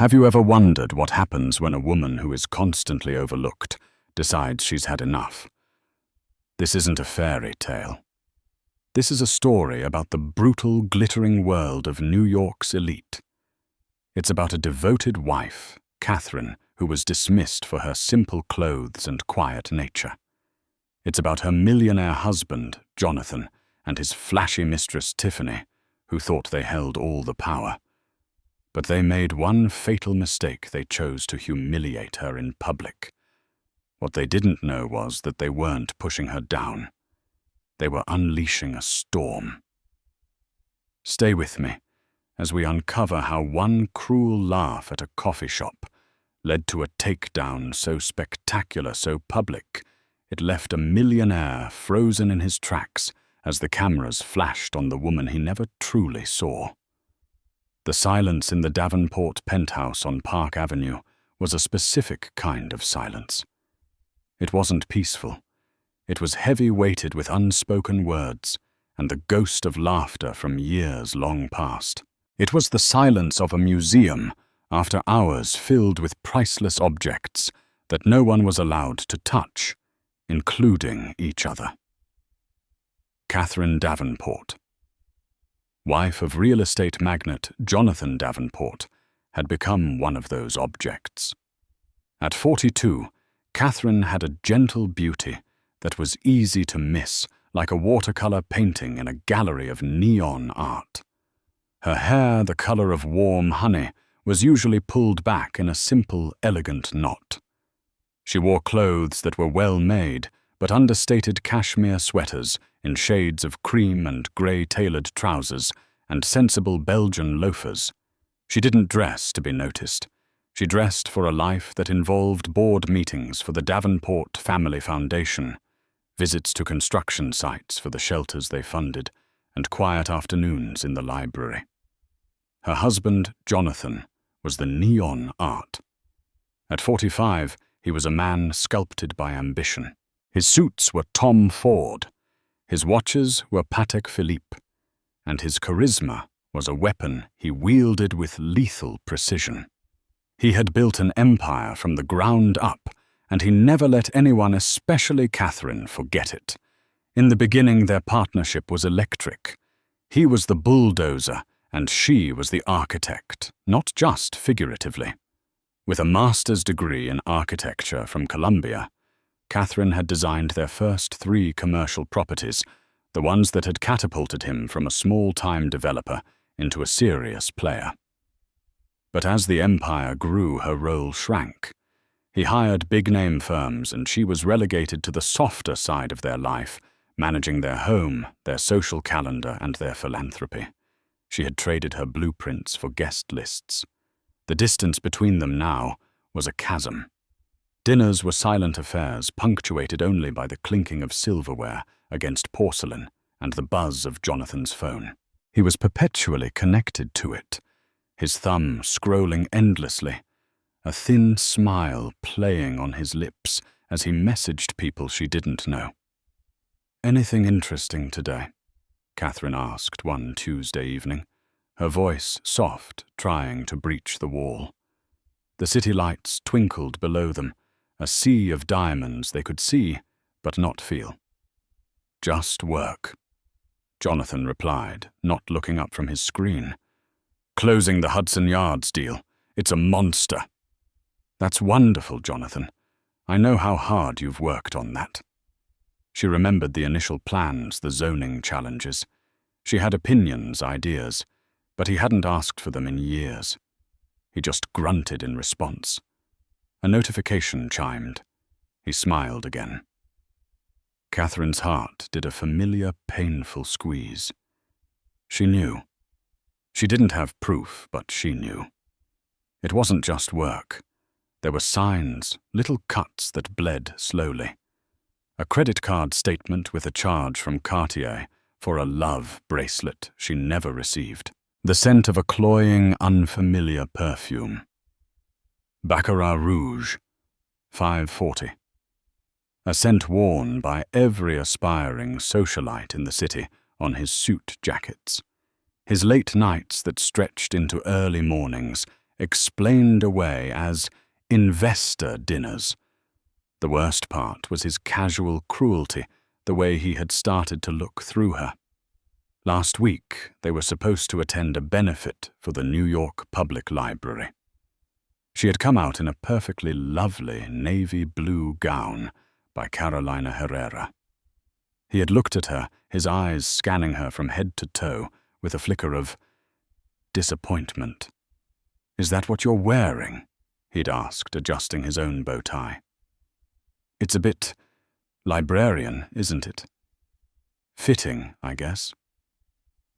Have you ever wondered what happens when a woman who is constantly overlooked decides she's had enough? This isn't a fairy tale. This is a story about the brutal, glittering world of New York's elite. It's about a devoted wife, Catherine, who was dismissed for her simple clothes and quiet nature. It's about her millionaire husband, Jonathan, and his flashy mistress, Tiffany, who thought they held all the power. But they made one fatal mistake. They chose to humiliate her in public. What they didn't know was that they weren't pushing her down. They were unleashing a storm. Stay with me as we uncover how one cruel laugh at a coffee shop led to a takedown so spectacular, so public, it left a millionaire frozen in his tracks as the cameras flashed on the woman he never truly saw. The silence in the Davenport penthouse on Park Avenue was a specific kind of silence. It wasn't peaceful. It was heavy-weighted with unspoken words and the ghost of laughter from years long past. It was the silence of a museum after hours filled with priceless objects that no one was allowed to touch, including each other. Catherine Davenport, wife of real estate magnate Jonathan Davenport, had become one of those objects. At 42, Catherine had a gentle beauty that was easy to miss, like a watercolor painting in a gallery of neon art. Her hair, the color of warm honey, was usually pulled back in a simple, elegant knot. She wore clothes that were well made, but understated cashmere sweaters in shades of cream and grey tailored trousers and sensible Belgian loafers. She didn't dress to be noticed. She dressed for a life that involved board meetings for the Davenport Family Foundation, visits to construction sites for the shelters they funded, and quiet afternoons in the library. Her husband, Jonathan, was the neon art. At 45, he was a man sculpted by ambition. His suits were Tom Ford, his watches were Patek Philippe, and his charisma was a weapon he wielded with lethal precision. He had built an empire from the ground up, and he never let anyone, especially Catherine, forget it. In the beginning, their partnership was electric. He was the bulldozer, and she was the architect, not just figuratively. With a master's degree in architecture from Columbia, Catherine had designed their first 3 commercial properties, the ones that had catapulted him from a small-time developer into a serious player. But as the empire grew, her role shrank. He hired big-name firms, and she was relegated to the softer side of their life, managing their home, their social calendar, and their philanthropy. She had traded her blueprints for guest lists. The distance between them now was a chasm. Dinners were silent affairs, punctuated only by the clinking of silverware against porcelain and the buzz of Jonathan's phone. He was perpetually connected to it, his thumb scrolling endlessly, a thin smile playing on his lips as he messaged people she didn't know. "Anything interesting today?" Catherine asked one Tuesday evening, her voice soft, trying to breach the wall. The city lights twinkled below them, a sea of diamonds they could see but not feel. "Just work," Jonathan replied, not looking up from his screen. "Closing the Hudson Yards deal. It's a monster." "That's wonderful, Jonathan. I know how hard you've worked on that." She remembered the initial plans, the zoning challenges. She had opinions, ideas, but he hadn't asked for them in years. He just grunted in response. A notification chimed. He smiled again. Catherine's heart did a familiar, painful squeeze. She knew. She didn't have proof, but she knew. It wasn't just work. There were signs, little cuts that bled slowly. A credit card statement with a charge from Cartier for a love bracelet she never received. The scent of a cloying, unfamiliar perfume. Baccarat Rouge, $5.40. A scent worn by every aspiring socialite in the city on his suit jackets. His late nights that stretched into early mornings, explained away as investor dinners. The worst part was his casual cruelty, the way he had started to look through her. Last week, they were supposed to attend a benefit for the New York Public Library. She had come out in a perfectly lovely navy blue gown by Carolina Herrera. He had looked at her, his eyes scanning her from head to toe with a flicker of disappointment. "Is that what you're wearing?" he'd asked, adjusting his own bow tie. "It's a bit librarian, isn't it?" "Fitting, I guess."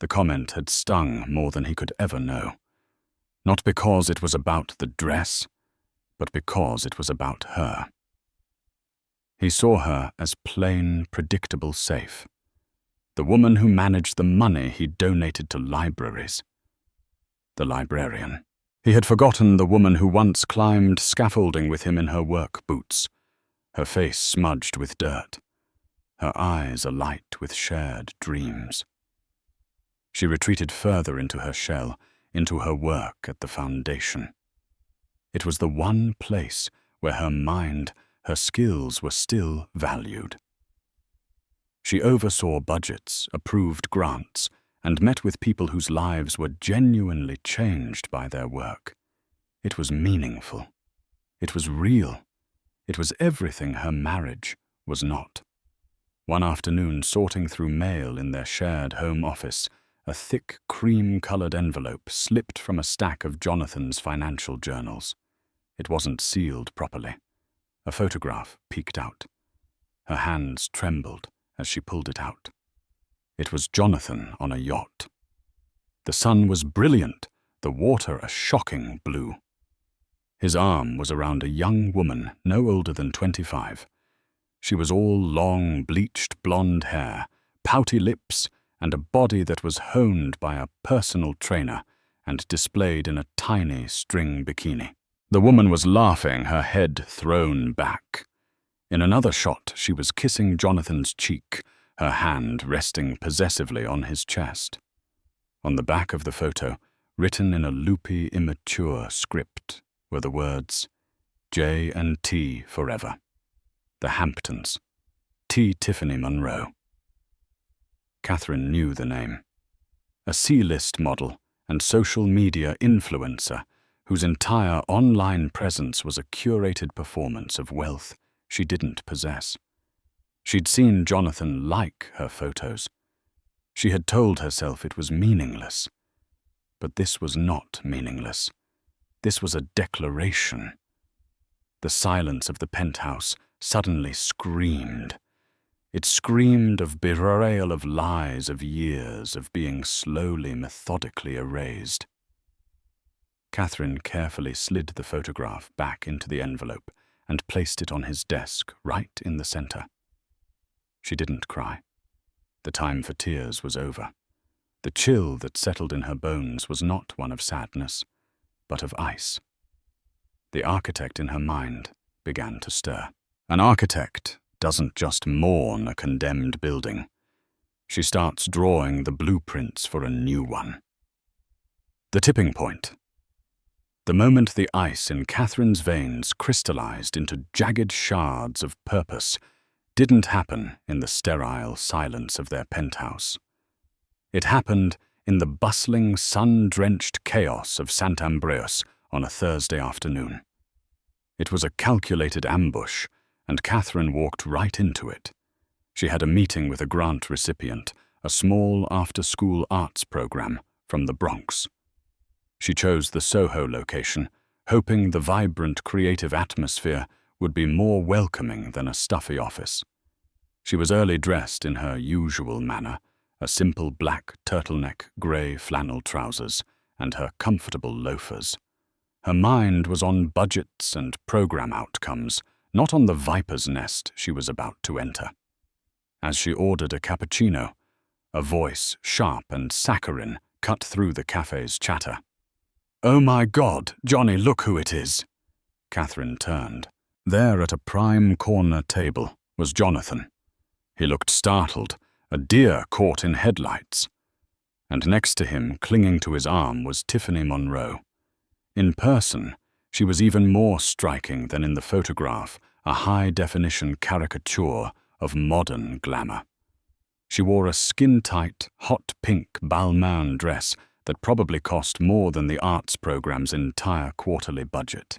The comment had stung more than he could ever know. Not because it was about the dress, but because it was about her. He saw her as plain, predictable safe. The woman who managed the money he donated to libraries. The librarian. He had forgotten the woman who once climbed scaffolding with him in her work boots, her face smudged with dirt, her eyes alight with shared dreams. She retreated further into her shell, into her work at the foundation. It was the one place where her mind, her skills were still valued. She oversaw budgets, approved grants, and met with people whose lives were genuinely changed by their work. It was meaningful. It was real. It was everything her marriage was not. One afternoon, sorting through mail in their shared home office, a thick cream-colored envelope slipped from a stack of Jonathan's financial journals. It wasn't sealed properly. A photograph peeked out. Her hands trembled as she pulled it out. It was Jonathan on a yacht. The sun was brilliant, the water a shocking blue. His arm was around a young woman no older than 25. She was all long, bleached blonde hair, pouty lips, and a body that was honed by a personal trainer and displayed in a tiny string bikini. The woman was laughing, her head thrown back. In another shot, she was kissing Jonathan's cheek, her hand resting possessively on his chest. On the back of the photo, written in a loopy, immature script, were the words, J&T forever. The Hamptons. T. Tiffany Monroe. Catherine knew the name. A C-list model and social media influencer whose entire online presence was a curated performance of wealth she didn't possess. She'd seen Jonathan like her photos. She had told herself it was meaningless. But this was not meaningless. This was a declaration. The silence of the penthouse suddenly screamed. It screamed of betrayal, of lies, of years, of being slowly, methodically erased. Catherine carefully slid the photograph back into the envelope and placed it on his desk, right in the center. She didn't cry. The time for tears was over. The chill that settled in her bones was not one of sadness, but of ice. The architect in her mind began to stir. An architect doesn't just mourn a condemned building. She starts drawing the blueprints for a new one. The tipping point. The moment the ice in Catherine's veins crystallized into jagged shards of purpose didn't happen in the sterile silence of their penthouse. It happened in the bustling, sun-drenched chaos of St. Ambreus on a Thursday afternoon. It was a calculated ambush, and Catherine walked right into it. She had a meeting with a grant recipient, a small after-school arts program from the Bronx. She chose the Soho location, hoping the vibrant creative atmosphere would be more welcoming than a stuffy office. She was early dressed in her usual manner, a simple black turtleneck, grey flannel trousers, and her comfortable loafers. Her mind was on budgets and program outcomes, not on the viper's nest she was about to enter. As she ordered a cappuccino, a voice, sharp and saccharine, cut through the cafe's chatter. "Oh my God, Johnny, look who it is!" Catherine turned. There at a prime corner table was Jonathan. He looked startled, a deer caught in headlights. And next to him, clinging to his arm, was Tiffany Monroe. In person, she was even more striking than in the photograph, a high-definition caricature of modern glamour. She wore a skin-tight, hot pink Balmain dress that probably cost more than the arts program's entire quarterly budget.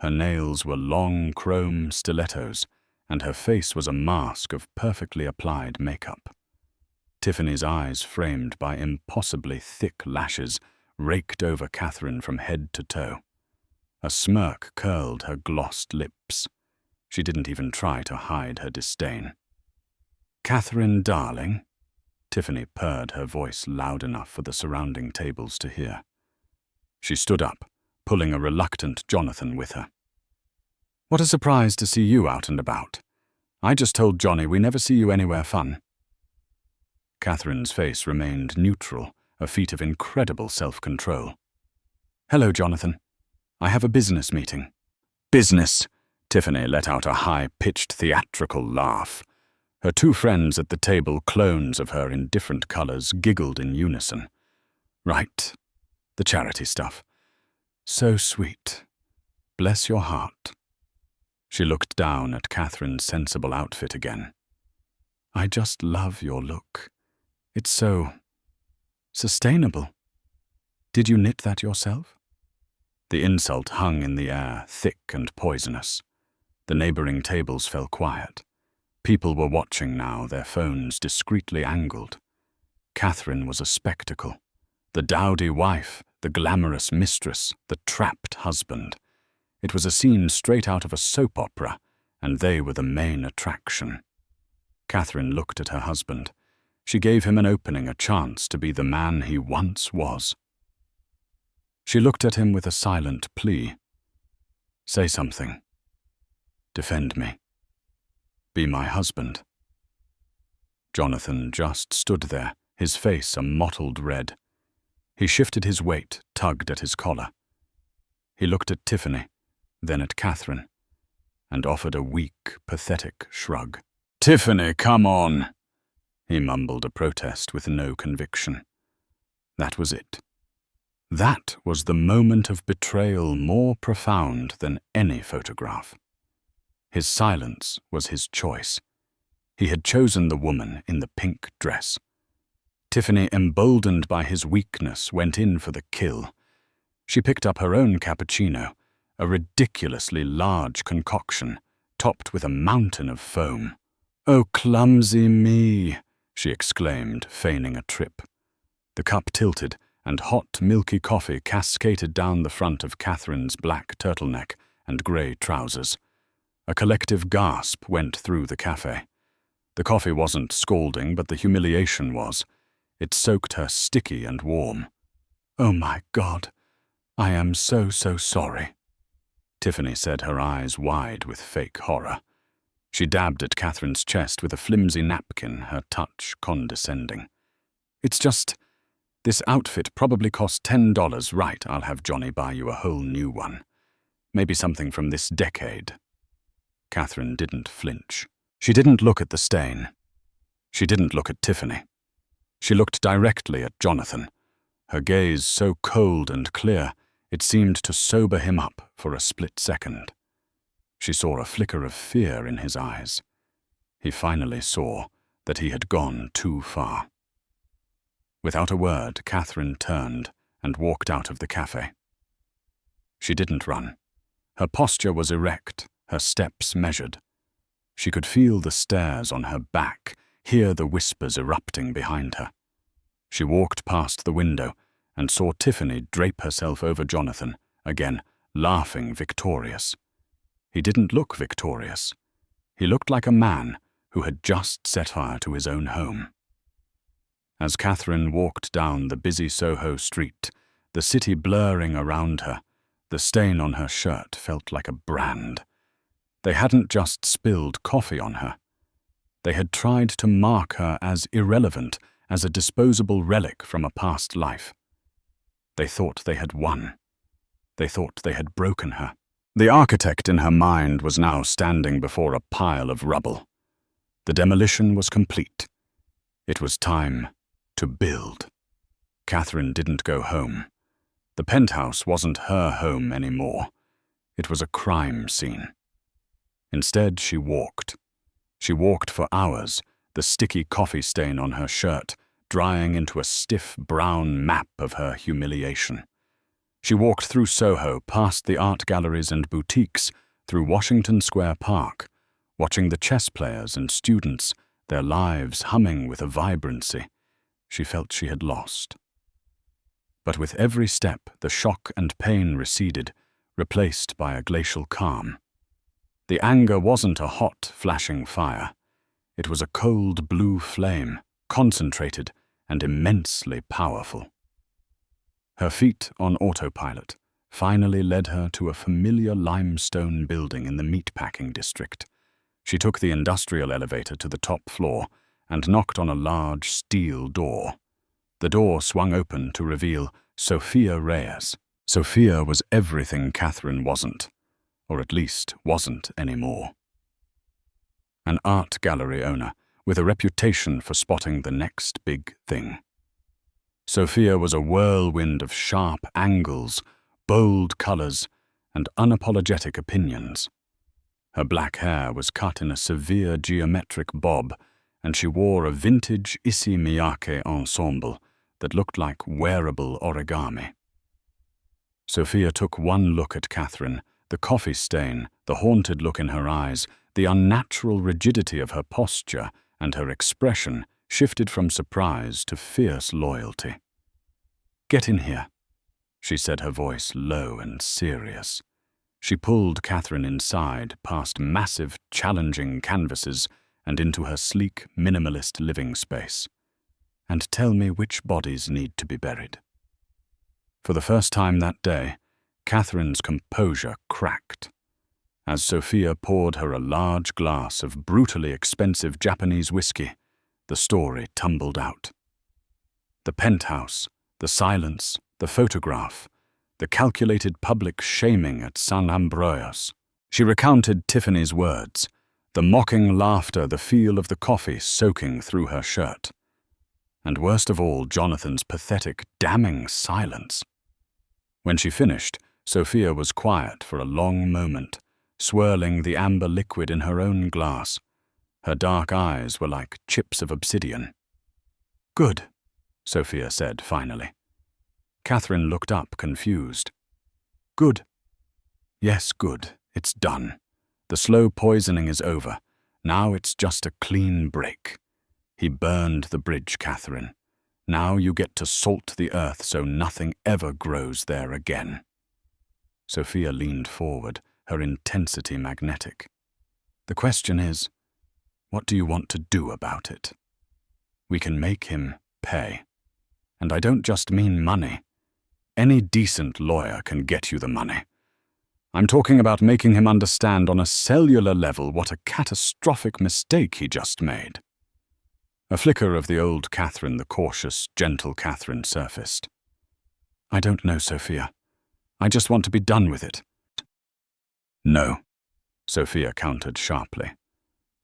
Her nails were long chrome stilettos, and her face was a mask of perfectly applied makeup. Tiffany's eyes, framed by impossibly thick lashes, raked over Catherine from head to toe. A smirk curled her glossed lips. She didn't even try to hide her disdain. "Catherine, darling," Tiffany purred, her voice loud enough for the surrounding tables to hear. She stood up, pulling a reluctant Jonathan with her. "What a surprise to see you out and about. I just told Johnny we never see you anywhere fun." Catherine's face remained neutral, a feat of incredible self-control. "Hello, Jonathan. I have a business meeting." "Business?" Tiffany let out a high-pitched theatrical laugh. Her two friends at the table, clones of her in different colors, giggled in unison. "Right. The charity stuff. So sweet. Bless your heart." She looked down at Catherine's sensible outfit again. "I just love your look. It's so sustainable. Did you knit that yourself?" The insult hung in the air, thick and poisonous. The neighboring tables fell quiet. People were watching now, their phones discreetly angled. Catherine was a spectacle. The dowdy wife, the glamorous mistress, the trapped husband. It was a scene straight out of a soap opera, and they were the main attraction. Catherine looked at her husband. She gave him an opening, a chance to be the man he once was. She looked at him with a silent plea. "Say something. Defend me. Be my husband." Jonathan just stood there, his face a mottled red. He shifted his weight, tugged at his collar. He looked at Tiffany, then at Catherine, and offered a weak, pathetic shrug. "Tiffany, come on!" He mumbled a protest with no conviction. That was it. That was the moment of betrayal more profound than any photograph. His silence was his choice. He had chosen the woman in the pink dress. Tiffany, emboldened by his weakness, went in for the kill. She picked up her own cappuccino, a ridiculously large concoction, topped with a mountain of foam. "Oh, clumsy me," she exclaimed, feigning a trip. The cup tilted, and hot, milky coffee cascaded down the front of Catherine's black turtleneck and grey trousers. A collective gasp went through the café. The coffee wasn't scalding, but the humiliation was. It soaked her sticky and warm. "Oh my God, I am so sorry," Tiffany said, her eyes wide with fake horror. She dabbed at Catherine's chest with a flimsy napkin, her touch condescending. "It's just, this outfit probably cost $10. Right, I'll have Johnny buy you a whole new one. Maybe something from this decade." Catherine didn't flinch. She didn't look at the stain. She didn't look at Tiffany. She looked directly at Jonathan, her gaze so cold and clear it seemed to sober him up for a split second. She saw a flicker of fear in his eyes. He finally saw that he had gone too far. Without a word, Catherine turned and walked out of the café. She didn't run. Her posture was erect, her steps measured. She could feel the stares on her back, hear the whispers erupting behind her. She walked past the window and saw Tiffany drape herself over Jonathan, again, laughing victorious. He didn't look victorious. He looked like a man who had just set fire to his own home. As Catherine walked down the busy Soho street, the city blurring around her, the stain on her shirt felt like a brand. They hadn't just spilled coffee on her. They had tried to mark her as irrelevant, as a disposable relic from a past life. They thought they had won. They thought they had broken her. The architect in her mind was now standing before a pile of rubble. The demolition was complete. It was time to build. Catherine didn't go home. The penthouse wasn't her home anymore. It was a crime scene. Instead, she walked. She walked for hours, the sticky coffee stain on her shirt drying into a stiff brown map of her humiliation. She walked through Soho, past the art galleries and boutiques, through Washington Square Park, watching the chess players and students, their lives humming with a vibrancy she felt she had lost. But with every step, the shock and pain receded, replaced by a glacial calm. The anger wasn't a hot, flashing fire. It was a cold blue flame, concentrated and immensely powerful. Her feet on autopilot finally led her to a familiar limestone building in the meatpacking district. She took the industrial elevator to the top floor and knocked on a large steel door. The door swung open to reveal Sophia Reyes. Sophia was everything Catherine wasn't, or at least wasn't anymore. An art gallery owner with a reputation for spotting the next big thing. Sophia was a whirlwind of sharp angles, bold colors, and unapologetic opinions. Her black hair was cut in a severe geometric bob, and she wore a vintage Issey Miyake ensemble that looked like wearable origami. Sophia took one look at Catherine, the coffee stain, the haunted look in her eyes, the unnatural rigidity of her posture, and her expression shifted from surprise to fierce loyalty. "Get in here," she said, her voice low and serious. She pulled Catherine inside, past massive, challenging canvases, and into her sleek, minimalist living space. "And tell me which bodies need to be buried." For the first time that day, Catherine's composure cracked. As Sophia poured her a large glass of brutally expensive Japanese whiskey, the story tumbled out. The penthouse, the silence, the photograph, the calculated public shaming at San Ambroios. She recounted Tiffany's words, the mocking laughter, the feel of the coffee soaking through her shirt. And worst of all, Jonathan's pathetic, damning silence. When she finished, Sophia was quiet for a long moment, swirling the amber liquid in her own glass. Her dark eyes were like chips of obsidian. "Good," Sophia said finally. Catherine looked up, confused. "Good." "Yes, good. It's done. The slow poisoning is over. Now it's just a clean break. He burned the bridge, Catherine. Now you get to salt the earth so nothing ever grows there again." Sophia leaned forward, her intensity magnetic. "The question is, what do you want to do about it? We can make him pay. And I don't just mean money. Any decent lawyer can get you the money. I'm talking about making him understand on a cellular level what a catastrophic mistake he just made." A flicker of the old Catherine, the cautious, gentle Catherine, surfaced. "I don't know, Sophia. I just want to be done with it." "No," Sophia countered sharply.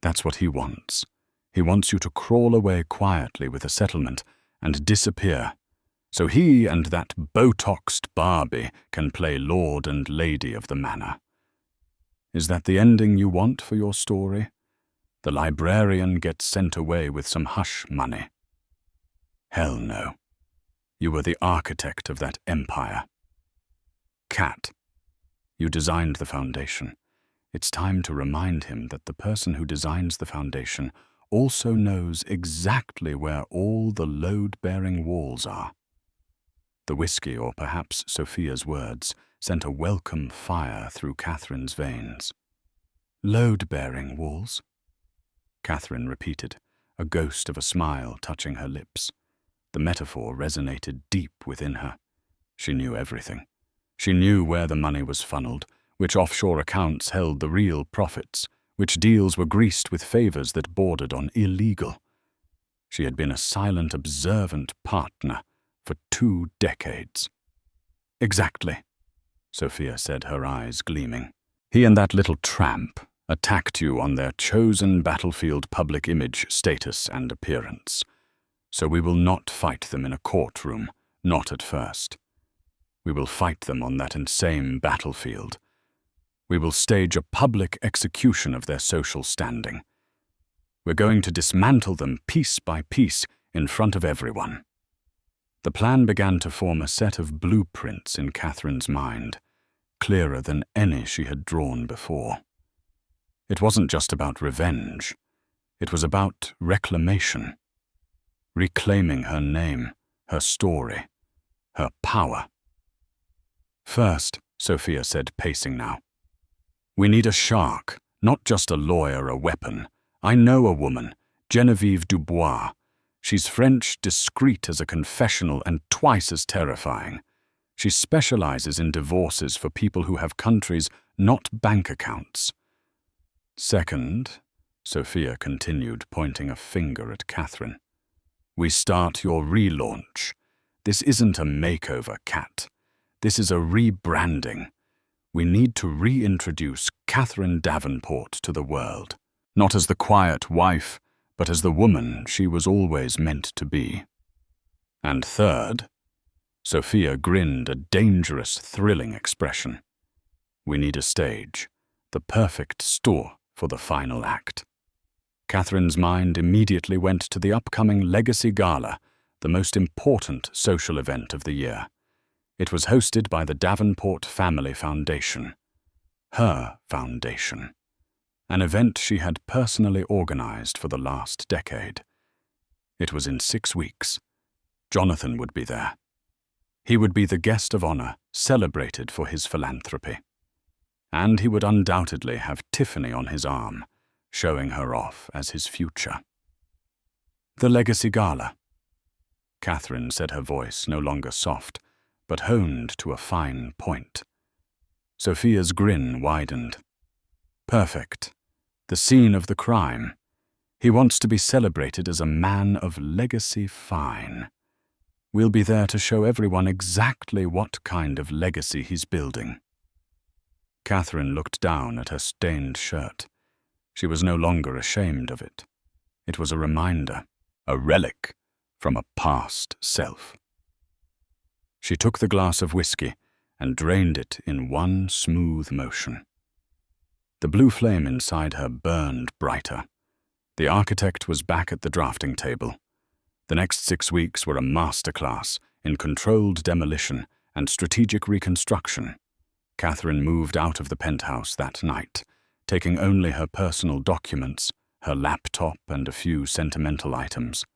"That's what he wants. He wants you to crawl away quietly with a settlement and disappear, so he and that Botoxed Barbie can play lord and lady of the manor. Is that the ending you want for your story? The librarian gets sent away with some hush money? Hell no. You were the architect of that empire. Cat, you designed the foundation. It's time to remind him that the person who designs the foundation also knows exactly where all the load-bearing walls are." The whiskey, or perhaps Sophia's words, sent a welcome fire through Catherine's veins. "Load-bearing walls?" Catherine repeated, a ghost of a smile touching her lips. The metaphor resonated deep within her. She knew everything. She knew where the money was funneled, which offshore accounts held the real profits, which deals were greased with favors that bordered on illegal. She had been a silent, observant partner for 2 decades. "Exactly," Sophia said, her eyes gleaming. "He and that little tramp attacked you on their chosen battlefield public image, status, and appearance. So we will not fight them in a courtroom, not at first. We will fight them on that insane battlefield. We will stage a public execution of their social standing. We're going to dismantle them piece by piece in front of everyone. The plan began to form a set of blueprints in Catherine's mind, clearer than any she had drawn before. It wasn't just about revenge. It was about reclamation, reclaiming her name, her story, her power. First, Sophia said, pacing now, we need a shark, not just a lawyer, a weapon. I know a woman, Genevieve Dubois. She's French, discreet as a confessional, and twice as terrifying. She specializes in divorces for people who have countries, not bank accounts. Second, Sophia continued, pointing a finger at Catherine, we start your relaunch. This isn't a makeover, Cat. This is a rebranding. We need to reintroduce Catherine Davenport to the world, not as the quiet wife, but as the woman she was always meant to be. And third, Sophia grinned a dangerous, thrilling expression. We need a stage, the perfect store for the final act. Catherine's mind immediately went to the upcoming Legacy Gala, the most important social event of the year. It was hosted by the Davenport Family Foundation, her foundation, an event she had personally organized for the last decade. It was in 6 weeks. Jonathan would be there. He would be the guest of honor, celebrated for his philanthropy. And he would undoubtedly have Tiffany on his arm, showing her off as his future. The Legacy Gala. Catherine said, her voice no longer soft, but honed to a fine point. Sophia's grin widened. Perfect. The scene of the crime. He wants to be celebrated as a man of legacy. Fine. We'll be there to show everyone exactly what kind of legacy he's building. Catherine looked down at her stained shirt. She was no longer ashamed of it. It was a reminder, a relic from a past self. She took the glass of whiskey and drained it in one smooth motion. The blue flame inside her burned brighter. The architect was back at the drafting table. The next 6 weeks were a masterclass in controlled demolition and strategic reconstruction. Catherine moved out of the penthouse that night, taking only her personal documents, her laptop, and a few sentimental items.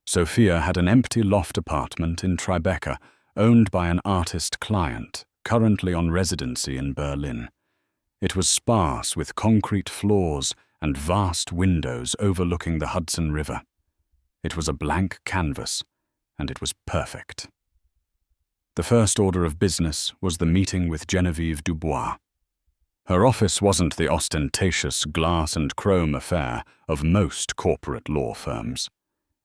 Sophia had an empty loft apartment in Tribeca, owned by an artist client, currently on residency in Berlin. It was sparse with concrete floors and vast windows overlooking the Hudson River. It was a blank canvas, and it was perfect. The first order of business was the meeting with Genevieve Dubois. Her office wasn't the ostentatious glass and chrome affair of most corporate law firms.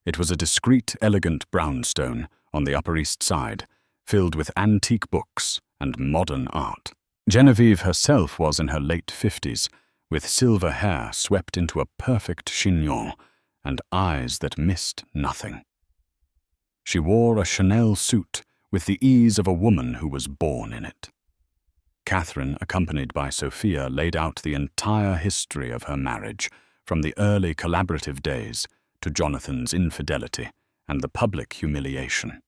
It was a discreet, elegant brownstone on the Upper East Side, filled with antique books and modern art. Genevieve herself was in her late 50s, with silver hair swept into a perfect chignon and eyes that missed nothing. She wore a Chanel suit with the ease of a woman who was born in it. Catherine, accompanied by Sophia, laid out the entire history of her marriage, from the early collaborative days to Jonathan's infidelity and the public humiliation.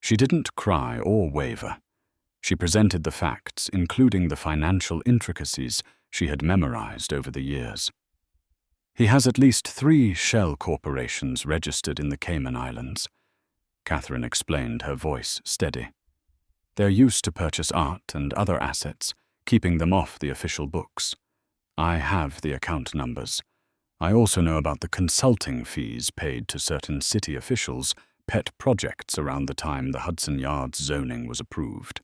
She didn't cry or waver. She presented the facts, including the financial intricacies she had memorized over the years. He has at least 3 shell corporations registered in the Cayman Islands. Catherine explained, her voice steady. They're used to purchase art and other assets, keeping them off the official books. I have the account numbers. I also know about the consulting fees paid to certain city officials' pet projects around the time the Hudson Yards zoning was approved.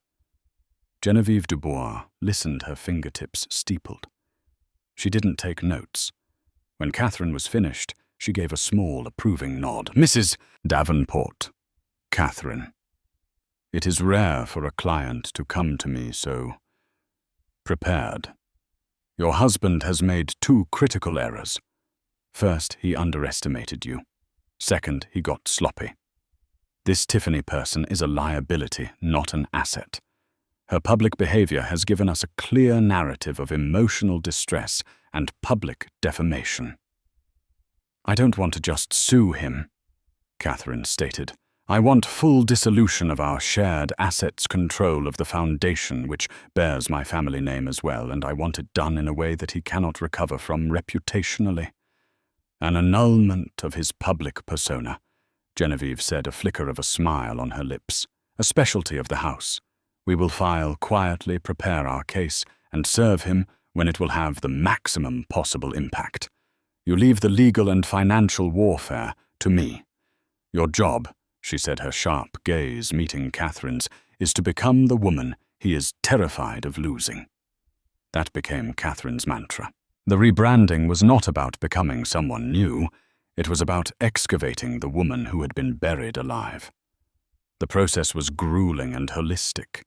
Genevieve Dubois listened, her fingertips steepled. She didn't take notes. When Catherine was finished, she gave a small, approving nod. Mrs. Davenport. Catherine. It is rare for a client to come to me so prepared. Your husband has made 2 critical errors. First, he underestimated you. Second, he got sloppy. This Tiffany person is a liability, not an asset. Her public behavior has given us a clear narrative of emotional distress and public defamation. I don't want to just sue him, Catherine stated. I want full dissolution of our shared assets control of the foundation which bears my family name as well, and I want it done in a way that he cannot recover from reputationally. An annulment of his public persona, Genevieve said, a flicker of a smile on her lips. A specialty of the house. We will file quietly, prepare our case, and serve him when it will have the maximum possible impact. You leave the legal and financial warfare to me. Your job, she said, her sharp gaze meeting Catherine's, is to become the woman he is terrified of losing. That became Catherine's mantra. The rebranding was not about becoming someone new. It was about excavating the woman who had been buried alive. The process was grueling and holistic.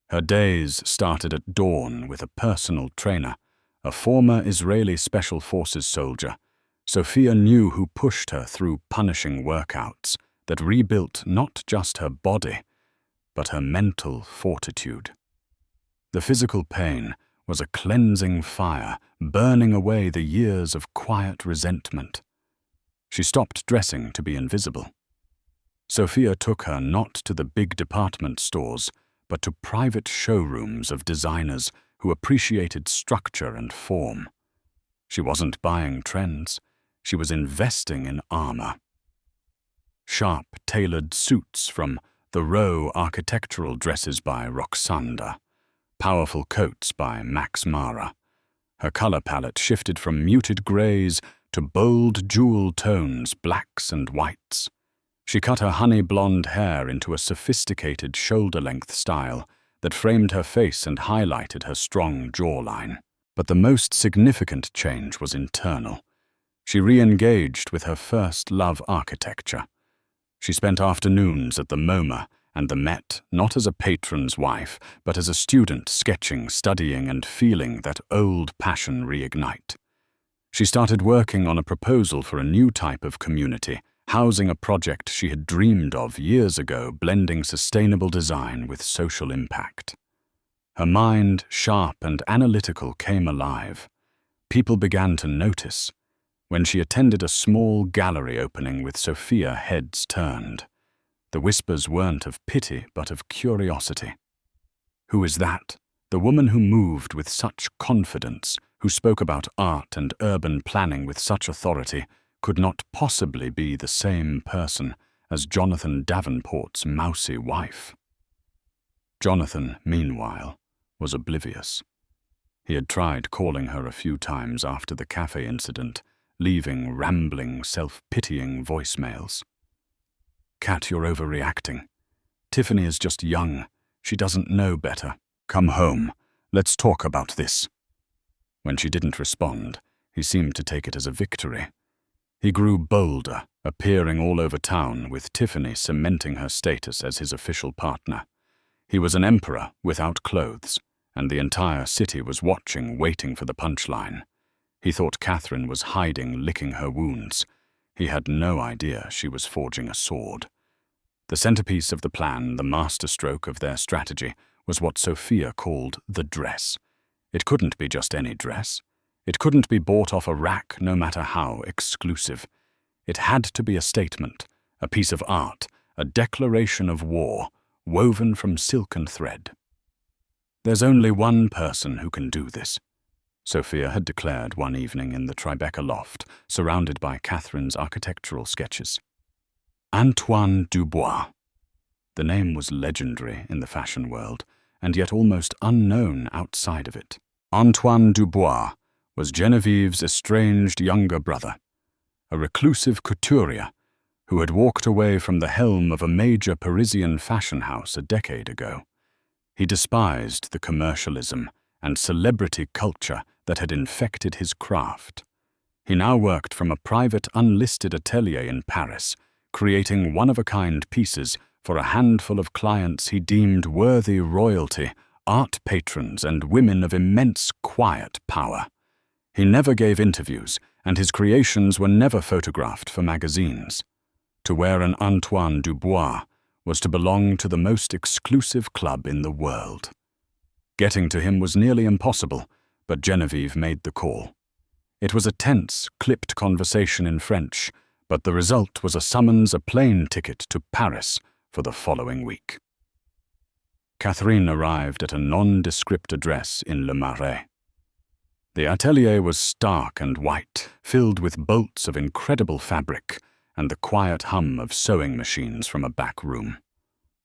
Her days started at dawn with a personal trainer, a former Israeli Special Forces soldier. Sophia knew who pushed her through punishing workouts that rebuilt not just her body, but her mental fortitude. The physical pain was a cleansing fire, burning away the years of quiet resentment. She stopped dressing to be invisible. Sophia took her not to the big department stores, but to private showrooms of designers who appreciated structure and form. She wasn't buying trends. She was investing in armor. Sharp, tailored suits from the Row architectural dresses by Roxanda, powerful coats by Max Mara. Her color palette shifted from muted grays to bold jewel tones, blacks and whites. She cut her honey blonde hair into a sophisticated shoulder-length style that framed her face and highlighted her strong jawline. But the most significant change was internal. She re-engaged with her first love, architecture. She spent afternoons at the MoMA and the Met, not as a patron's wife, but as a student sketching, studying, and feeling that old passion reignite. She started working on a proposal for a new type of community, housing a project she had dreamed of years ago, blending sustainable design with social impact. Her mind, sharp and analytical, came alive. People began to notice. When she attended a small gallery opening with Sophia, heads turned. The whispers weren't of pity, but of curiosity. Who is that? The woman who moved with such confidence, who spoke about art and urban planning with such authority, could not possibly be the same person as Jonathan Davenport's mousy wife. Jonathan, meanwhile, was oblivious. He had tried calling her a few times after the café incident, leaving rambling, self-pitying voicemails. Kat, you're overreacting. Tiffany is just young. She doesn't know better. Come home. Let's talk about this. When she didn't respond, he seemed to take it as a victory. He grew bolder, appearing all over town, with Tiffany cementing her status as his official partner. He was an emperor without clothes, and the entire city was watching, waiting for the punchline. He thought Catherine was hiding, licking her wounds. He had no idea she was forging a sword. The centerpiece of the plan, the masterstroke of their strategy, was what Sophia called the dress. It couldn't be just any dress. It couldn't be bought off a rack, no matter how exclusive. It had to be a statement, a piece of art, a declaration of war, woven from silk and thread. There's only one person who can do this, Sophia had declared one evening in the Tribeca loft, surrounded by Catherine's architectural sketches. Antoine Dubois. The name was legendary in the fashion world, and yet almost unknown outside of it. Antoine Dubois was Genevieve's estranged younger brother, a reclusive couturier who had walked away from the helm of a major Parisian fashion house a decade ago. He despised the commercialism and celebrity culture that had infected his craft. He now worked from a private unlisted atelier in Paris, creating one-of-a-kind pieces for a handful of clients he deemed worthy royalty, art patrons, and women of immense quiet power. He never gave interviews, and his creations were never photographed for magazines. To wear an Antoine Dubois was to belong to the most exclusive club in the world. Getting to him was nearly impossible, but Genevieve made the call. It was a tense, clipped conversation in French, but the result was a plane ticket to Paris for the following week. Catherine arrived at a nondescript address in Le Marais. The atelier was stark and white, filled with bolts of incredible fabric and the quiet hum of sewing machines from a back room.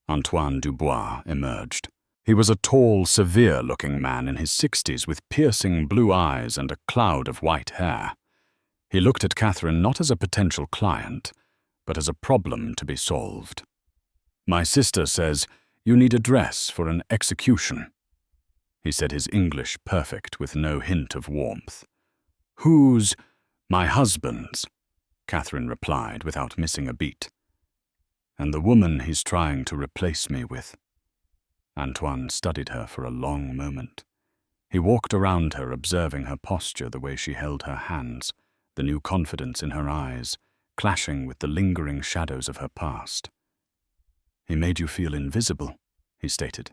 Antoine Dubois emerged. He was a tall, severe-looking man in his 60s with piercing blue eyes and a cloud of white hair. He looked at Catherine not as a potential client, but as a problem to be solved. "My sister says you need a dress for an execution." He said his English perfect with no hint of warmth. "Whose?" "My husband's," Catherine replied without missing a beat. "And the woman he's trying to replace me with." Antoine studied her for a long moment. He walked around her, observing her posture, the way she held her hands, the new confidence in her eyes, clashing with the lingering shadows of her past. "He made you feel invisible," he stated.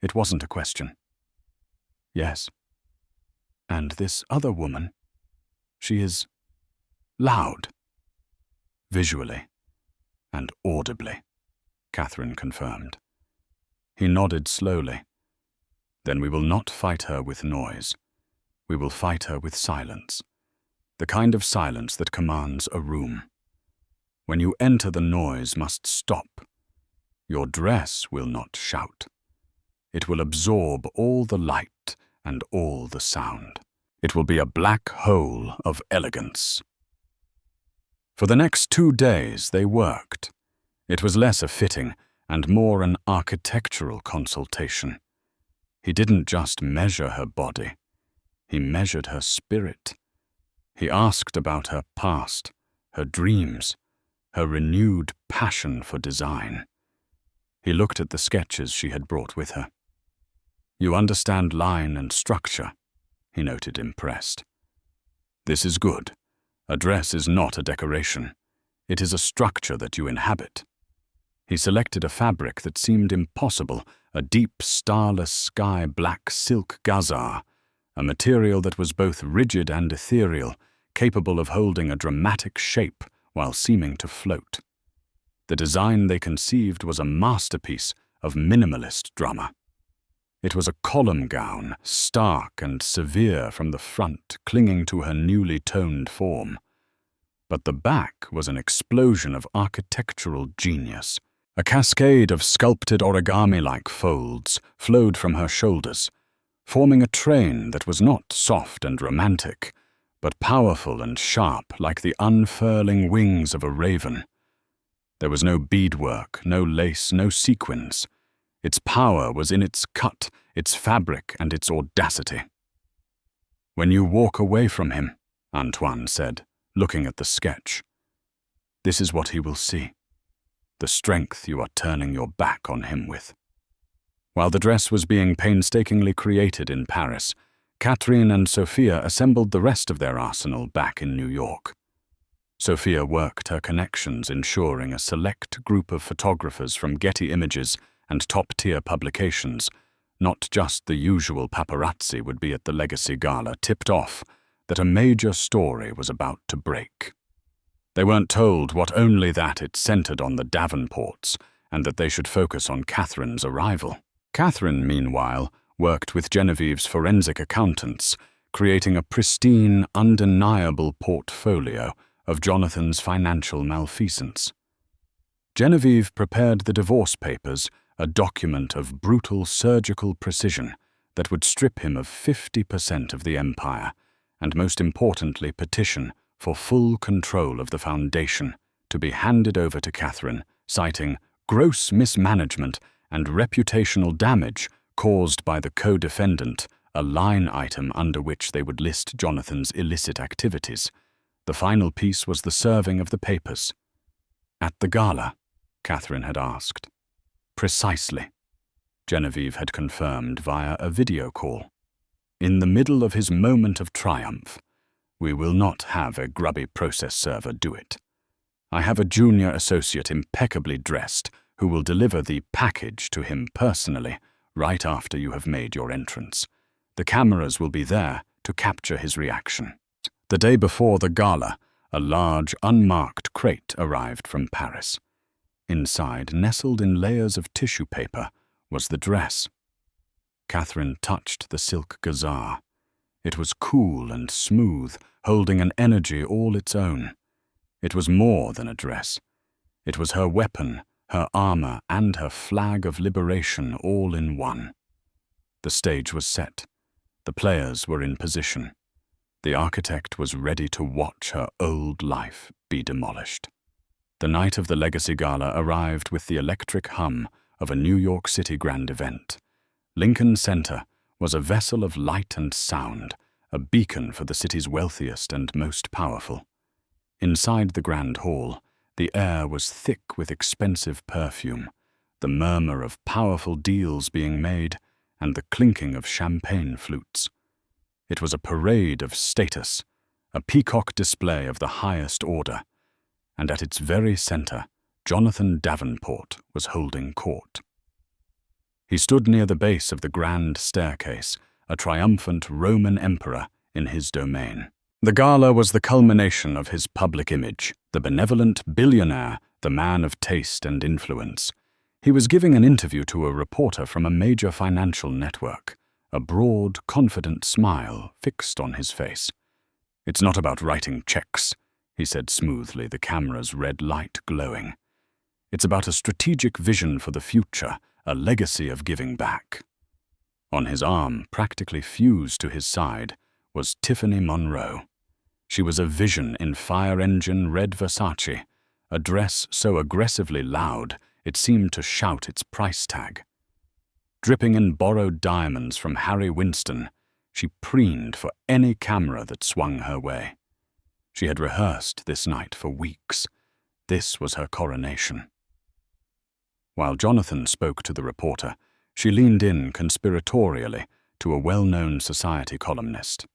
"It wasn't a question." "Yes. And this other woman, she is loud." "Visually and audibly," Catherine confirmed. He nodded slowly. "Then we will not fight her with noise. We will fight her with silence. The kind of silence that commands a room. When you enter, the noise must stop. Your dress will not shout. It will absorb all the light and all the sound. It will be a black hole of elegance." For the next 2 days they worked. It was less a fitting and more an architectural consultation. He didn't just measure her body. He measured her spirit. He asked about her past, her dreams, her renewed passion for design. He looked at the sketches she had brought with her. "You understand line and structure," he noted, impressed. "This is good. A dress is not a decoration. It is a structure that you inhabit." He selected a fabric that seemed impossible, a deep, starless sky-black silk gazar, a material that was both rigid and ethereal, capable of holding a dramatic shape while seeming to float. The design they conceived was a masterpiece of minimalist drama. It was a column gown, stark and severe from the front, clinging to her newly toned form. But the back was an explosion of architectural genius. A cascade of sculpted origami-like folds flowed from her shoulders, forming a train that was not soft and romantic, but powerful and sharp like the unfurling wings of a raven. There was no beadwork, no lace, no sequins. Its power was in its cut, its fabric, and its audacity. "When you walk away from him," Antoine said, looking at the sketch, "this is what he will see. The strength you are turning your back on him with." While the dress was being painstakingly created in Paris, Catherine and Sophia assembled the rest of their arsenal back in New York. Sophia worked her connections, ensuring a select group of photographers from Getty Images and top-tier publications, not just the usual paparazzi, would be at the Legacy Gala, tipped off that a major story was about to break. They weren't told only that it centered on the Davenports and that they should focus on Catherine's arrival. Catherine, meanwhile, worked with Genevieve's forensic accountants, creating a pristine, undeniable portfolio of Jonathan's financial malfeasance. Genevieve prepared the divorce papers, a document of brutal surgical precision that would strip him of 50% of the empire, and most importantly petition for full control of the foundation to be handed over to Catherine, citing gross mismanagement and reputational damage caused by the co-defendant, a line item under which they would list Jonathan's illicit activities. The final piece was the serving of the papers. "At the gala?" Catherine had asked. "Precisely," Genevieve had confirmed via a video call. "In the middle of his moment of triumph. We will not have a grubby process server do it. I have a junior associate impeccably dressed, who will deliver the package to him personally right after you have made your entrance. The cameras will be there to capture his reaction. The day before the gala, a large, unmarked crate arrived from Paris. Inside, nestled in layers of tissue paper, was the dress. Catherine touched the silk gazar. It was cool and smooth, holding an energy all its own. It was more than a dress. It was her weapon, her armor, and her flag of liberation all in one. The stage was set. The players were in position. The architect was ready to watch her old life be demolished. The night of the Legacy Gala arrived with the electric hum of a New York City grand event. Lincoln Center was a vessel of light and sound, a beacon for the city's wealthiest and most powerful. Inside the grand hall, the air was thick with expensive perfume, the murmur of powerful deals being made, and the clinking of champagne flutes. It was a parade of status, a peacock display of the highest order, and at its very center, Jonathan Davenport was holding court. He stood near the base of the grand staircase, a triumphant Roman emperor in his domain. The gala was the culmination of his public image, the benevolent billionaire, the man of taste and influence. He was giving an interview to a reporter from a major financial network, a broad, confident smile fixed on his face. "It's not about writing checks," he said smoothly, the camera's red light glowing. "It's about a strategic vision for the future, a legacy of giving back." On his arm, practically fused to his side, was Tiffany Monroe. She was a vision in fire-engine red Versace, a dress so aggressively loud it seemed to shout its price tag. Dripping in borrowed diamonds from Harry Winston, she preened for any camera that swung her way. She had rehearsed this night for weeks. This was her coronation. While Jonathan spoke to the reporter, she leaned in conspiratorially to a well-known society columnist.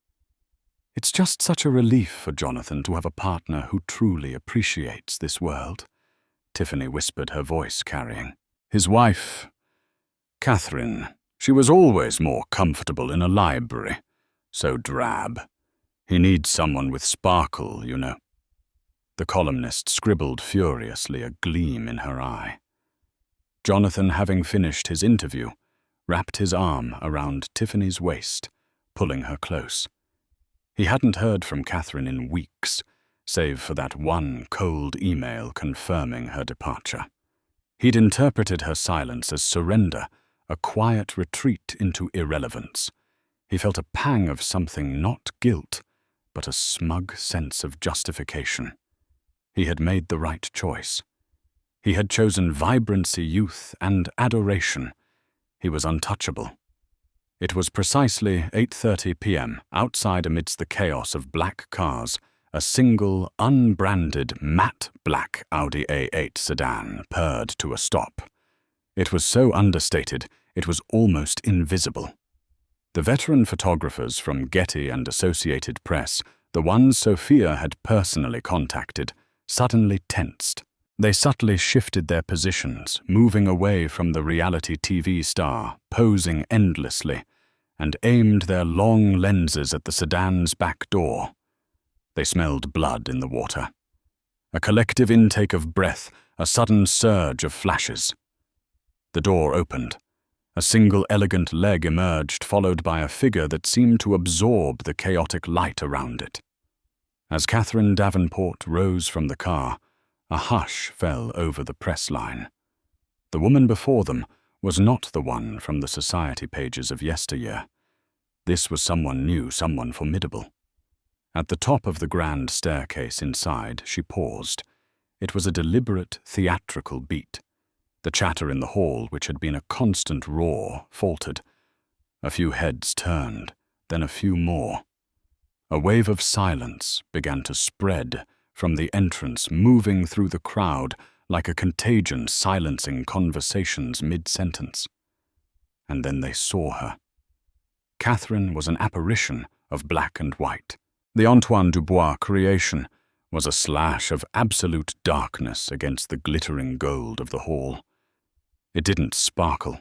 "It's just such a relief for Jonathan to have a partner who truly appreciates this world," Tiffany whispered, her voice carrying. "His wife, Catherine, she was always more comfortable in a library. So drab. He needs someone with sparkle, you know." The columnist scribbled furiously, a gleam in her eye. Jonathan, having finished his interview, wrapped his arm around Tiffany's waist, pulling her close. He hadn't heard from Catherine in weeks, save for that one cold email confirming her departure. He'd interpreted her silence as surrender, a quiet retreat into irrelevance. He felt a pang of something, not guilt, but a smug sense of justification. He had made the right choice. He had chosen vibrancy, youth, and adoration. He was untouchable. It was precisely 8:30 p.m., outside amidst the chaos of black cars, a single, unbranded, matte black Audi A8 sedan purred to a stop. It was so understated, it was almost invisible. The veteran photographers from Getty and Associated Press, the ones Sophia had personally contacted, suddenly tensed. They subtly shifted their positions, moving away from the reality TV star, posing endlessly, and aimed their long lenses at the sedan's back door. They smelled blood in the water. A collective intake of breath, a sudden surge of flashes. The door opened. A single elegant leg emerged, followed by a figure that seemed to absorb the chaotic light around it. As Catherine Davenport rose from the car, a hush fell over the press line. The woman before them was not the one from the society pages of yesteryear. This was someone new, someone formidable. At the top of the grand staircase inside, she paused. It was a deliberate, theatrical beat. The chatter in the hall, which had been a constant roar, faltered. A few heads turned, then a few more. A wave of silence began to spread from the entrance, moving through the crowd like a contagion, silencing conversations mid-sentence. And then they saw her. Catherine was an apparition of black and white. The Antoine Dubois creation was a slash of absolute darkness against the glittering gold of the hall. It didn't sparkle.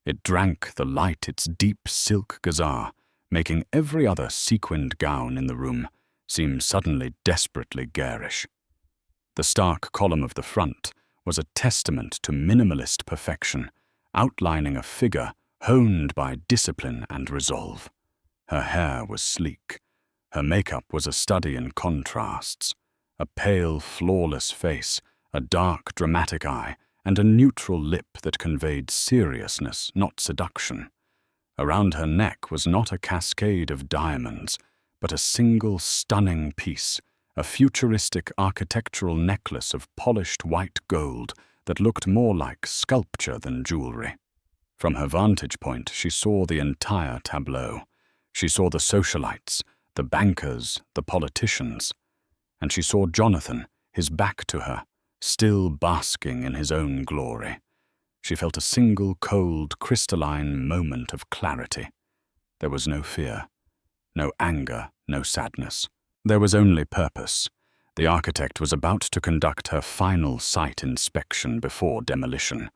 It drank the light its deep silk gazer, making every other sequined gown in the room seem suddenly desperately garish. The stark column of the front was a testament to minimalist perfection, outlining a figure honed by discipline and resolve. Her hair was sleek. Her makeup was a study in contrasts. A pale, flawless face, a dark, dramatic eye, and a neutral lip that conveyed seriousness, not seduction. Around her neck was not a cascade of diamonds, but a single stunning piece, a futuristic architectural necklace of polished white gold that looked more like sculpture than jewelry. From her vantage point, she saw the entire tableau. She saw the socialites, the bankers, the politicians. And she saw Jonathan, his back to her, still basking in his own glory. She felt a single cold, crystalline moment of clarity. There was no fear, no anger, no sadness. There was only purpose. The architect was about to conduct her final site inspection before demolition.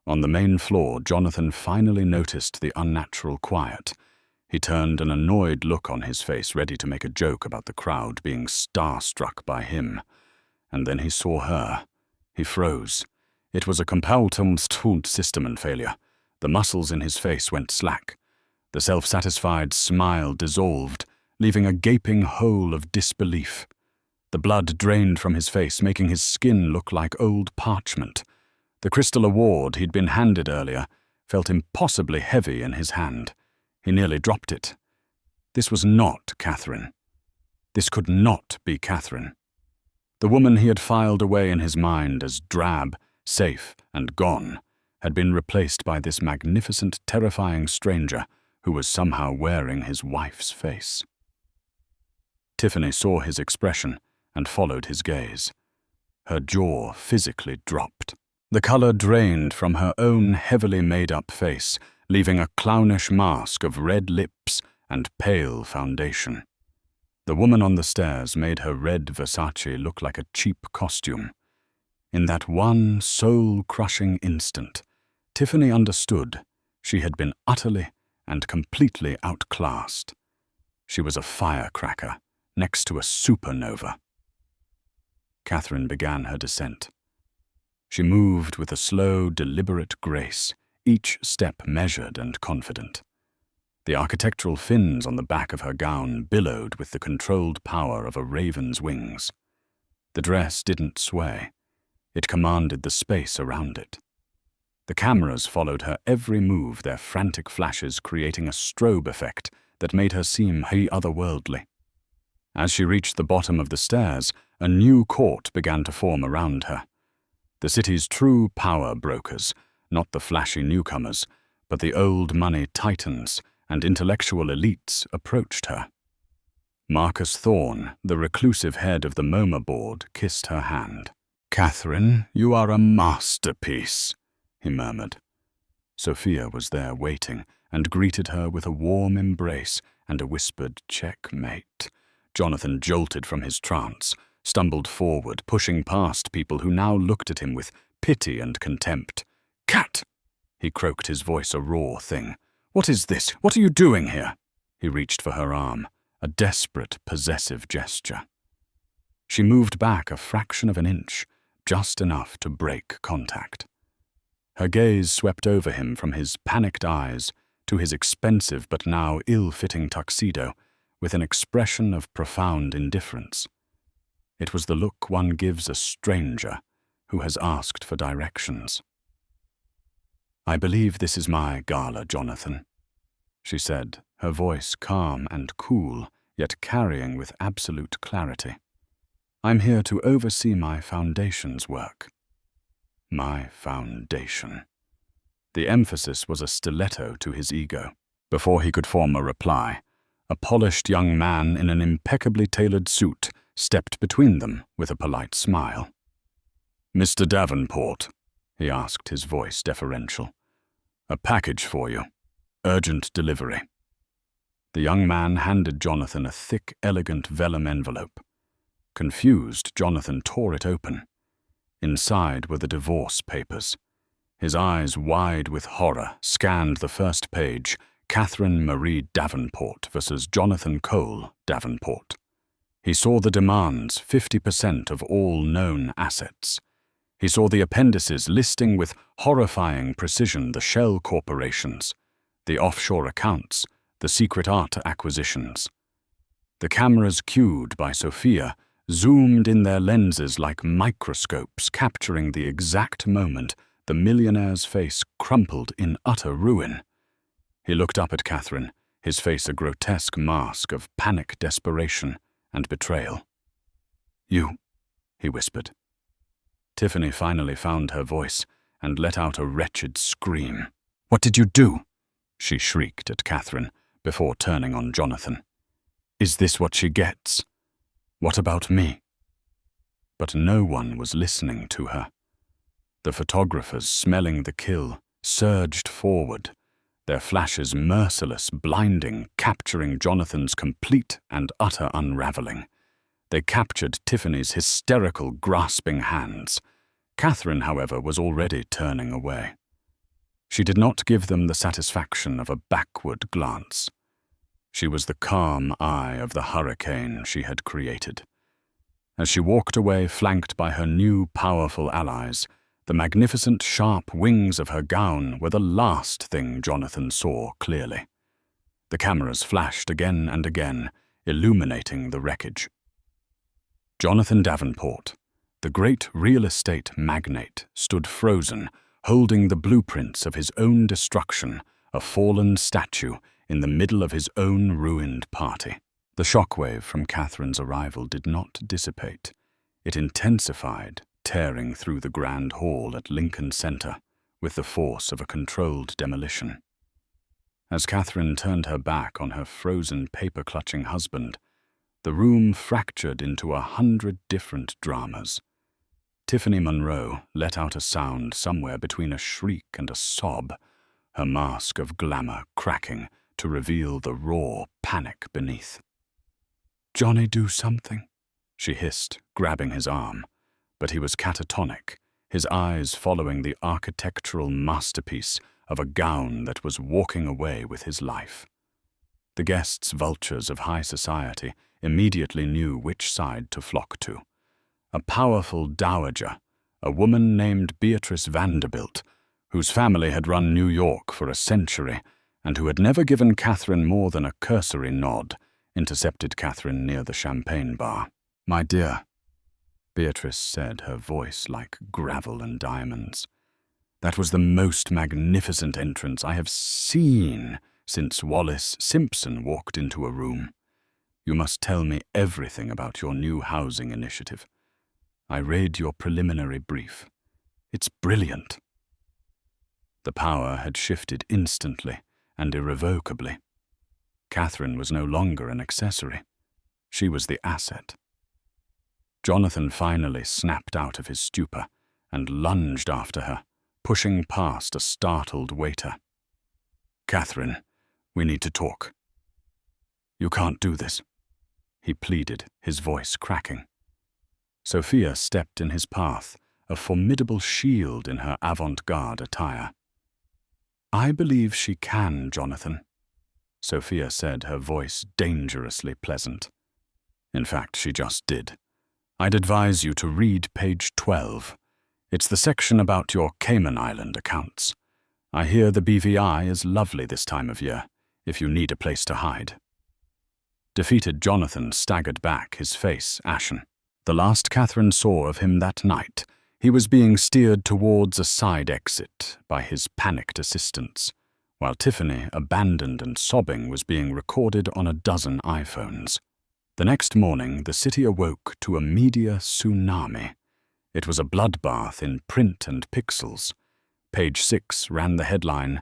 On the main floor, Jonathan finally noticed the unnatural quiet. He turned an annoyed look on his face, ready to make a joke about the crowd being starstruck by him. And then he saw her. He froze. It was a compulsed system and failure. The muscles in his face went slack. The self-satisfied smile dissolved, leaving a gaping hole of disbelief. The blood drained from his face, making his skin look like old parchment. The crystal award he'd been handed earlier felt impossibly heavy in his hand. He nearly dropped it. This was not Catherine. This could not be Catherine. The woman he had filed away in his mind as drab, safe, and gone had been replaced by this magnificent, terrifying stranger who was somehow wearing his wife's face. Tiffany saw his expression and followed his gaze. Her jaw physically dropped. The color drained from her own heavily made-up face, leaving a clownish mask of red lips and pale foundation. The woman on the stairs made her red Versace look like a cheap costume. In that one soul-crushing instant, Tiffany understood she had been utterly and completely outclassed. She was a firecracker next to a supernova. Catherine began her descent. She moved with a slow, deliberate grace, each step measured and confident. The architectural fins on the back of her gown billowed with the controlled power of a raven's wings. The dress didn't sway. It commanded the space around it. The cameras followed her every move, their frantic flashes creating a strobe effect that made her seem otherworldly. As she reached the bottom of the stairs, a new court began to form around her. The city's true power brokers, not the flashy newcomers, but the old money titans and intellectual elites approached her. Marcus Thorne, the reclusive head of the MoMA board, kissed her hand. "Catherine, you are a masterpiece," he murmured. Sophia was there waiting and greeted her with a warm embrace and a whispered checkmate. Jonathan jolted from his trance, stumbled forward, pushing past people who now looked at him with pity and contempt. "Cat!" He croaked, his voice a raw thing. "What is this? What are you doing here?" He reached for her arm, a desperate, possessive gesture. She moved back a fraction of an inch, just enough to break contact. Her gaze swept over him from his panicked eyes to his expensive but now ill-fitting tuxedo with an expression of profound indifference. It was the look one gives a stranger who has asked for directions. "I believe this is my gala, Jonathan," she said, her voice calm and cool, yet carrying with absolute clarity. "I'm here to oversee my foundation's work." My foundation. The emphasis was a stiletto to his ego. Before he could form a reply, a polished young man in an impeccably tailored suit stepped between them with a polite smile. "Mr. Davenport," he asked, his voice deferential. "A package for you. Urgent delivery." The young man handed Jonathan a thick, elegant vellum envelope. Confused, Jonathan tore it open. Inside were the divorce papers. His eyes, wide with horror, scanned the first page, Catherine Marie Davenport versus Jonathan Cole Davenport. He saw the demands, 50% of all known assets. He saw the appendices listing with horrifying precision the shell corporations, the offshore accounts, the secret art acquisitions. The cameras cued by Sophia zoomed in their lenses like microscopes, capturing the exact moment the millionaire's face crumpled in utter ruin. He looked up at Catherine, his face a grotesque mask of panic desperation and betrayal. "You," he whispered. Tiffany finally found her voice and let out a wretched scream. "What did you do?" she shrieked at Catherine before turning on Jonathan. "Is this what she gets? What about me?" But no one was listening to her. The photographers, smelling the kill, surged forward, their flashes merciless, blinding, capturing Jonathan's complete and utter unraveling. They captured Tiffany's hysterical, grasping hands. Catherine, however, was already turning away. She did not give them the satisfaction of a backward glance. She was the calm eye of the hurricane she had created. As she walked away, flanked by her new, powerful allies, the magnificent, sharp wings of her gown were the last thing Jonathan saw clearly. The cameras flashed again and again, illuminating the wreckage. Jonathan Davenport, the great real estate magnate, stood frozen, holding the blueprints of his own destruction, a fallen statue in the middle of his own ruined party. The shockwave from Catherine's arrival did not dissipate. It intensified, tearing through the grand hall at Lincoln Center with the force of a controlled demolition. As Catherine turned her back on her frozen, paper-clutching husband, the room fractured into 100 different dramas. Tiffany Monroe let out a sound somewhere between a shriek and a sob, her mask of glamour cracking to reveal the raw panic beneath. "Johnny, do something," she hissed, grabbing his arm. But he was catatonic, his eyes following the architectural masterpiece of a gown that was walking away with his life. The guests, vultures of high society, immediately knew which side to flock to. A powerful dowager, a woman named Beatrice Vanderbilt, whose family had run New York for a century and who had never given Catherine more than a cursory nod, intercepted Catherine near the champagne bar. "My dear," Beatrice said, her voice like gravel and diamonds, "that was the most magnificent entrance I have seen since Wallace Simpson walked into a room. You must tell me everything about your new housing initiative. I read your preliminary brief. It's brilliant." The power had shifted instantly and irrevocably. Catherine was no longer an accessory. She was the asset. Jonathan finally snapped out of his stupor and lunged after her, pushing past a startled waiter. "Catherine, we need to talk." "You can't do this," he pleaded, his voice cracking. Sophia stepped in his path, a formidable shield in her avant-garde attire. "I believe she can, Jonathan," Sophia said, her voice dangerously pleasant. In fact, she just did. "I'd advise you to read page 12. It's the section about your Cayman Island accounts. I hear the BVI is lovely this time of year, if you need a place to hide." Defeated Jonathan staggered back, his face ashen. The last Catherine saw of him that night, he was being steered towards a side exit by his panicked assistants, while Tiffany, abandoned and sobbing, was being recorded on a dozen iPhones. The next morning, the city awoke to a media tsunami. It was a bloodbath in print and pixels. Page 6 ran the headline,